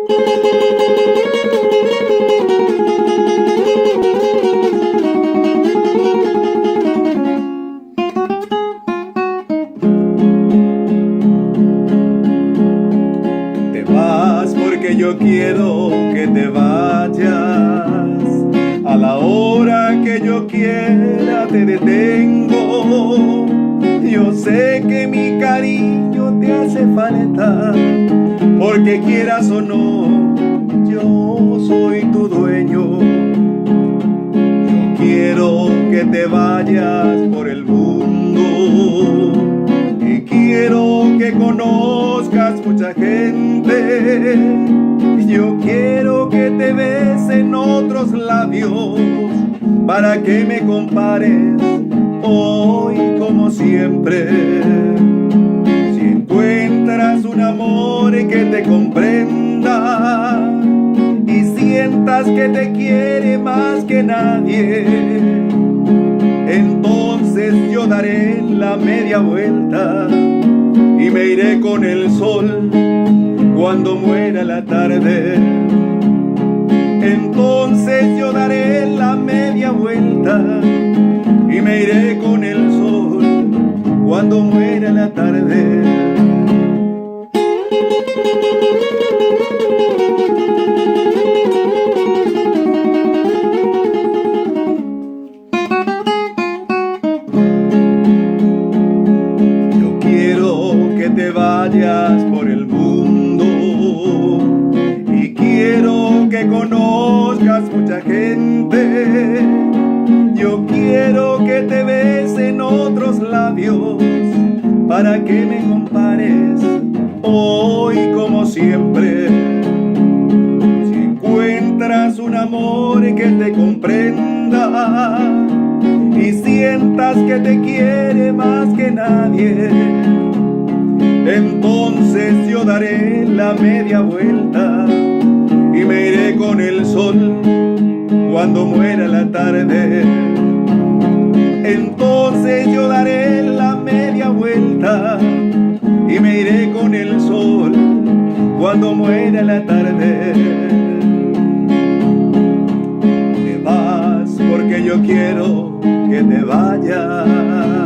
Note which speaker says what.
Speaker 1: Te vas porque yo quiero que te vayas. A la hora que yo quiera te detengo. Yo sé que mi cariño te hace falta, porque quieras o no, yo soy tu dueño. Yo quiero que te vayas por el mundo y quiero que conozcas mucha gente. Yo quiero que te besen otros labios para que me compares hoy como siempre. Si encuentras un amor que te comprenda y sientas que te quiere más que nadie, entonces yo daré la media vuelta y me iré con el sol cuando muera la tarde. Entonces yo daré la media vuelta y me iré con el sol cuando muera la tarde. Yo quiero que te vayas por el mundo y quiero que conozcas mucha gente. Yo quiero que te besen otros labios para que me compares hoy como siempre. Si encuentras un amor que te comprenda y sientas que te quiere más que nadie, entonces yo daré la media vuelta y me iré con el sol cuando muera la tarde. Entonces yo daré la media vuelta y me iré con el sol cuando muera la tarde. Te vas porque yo quiero que te vayas.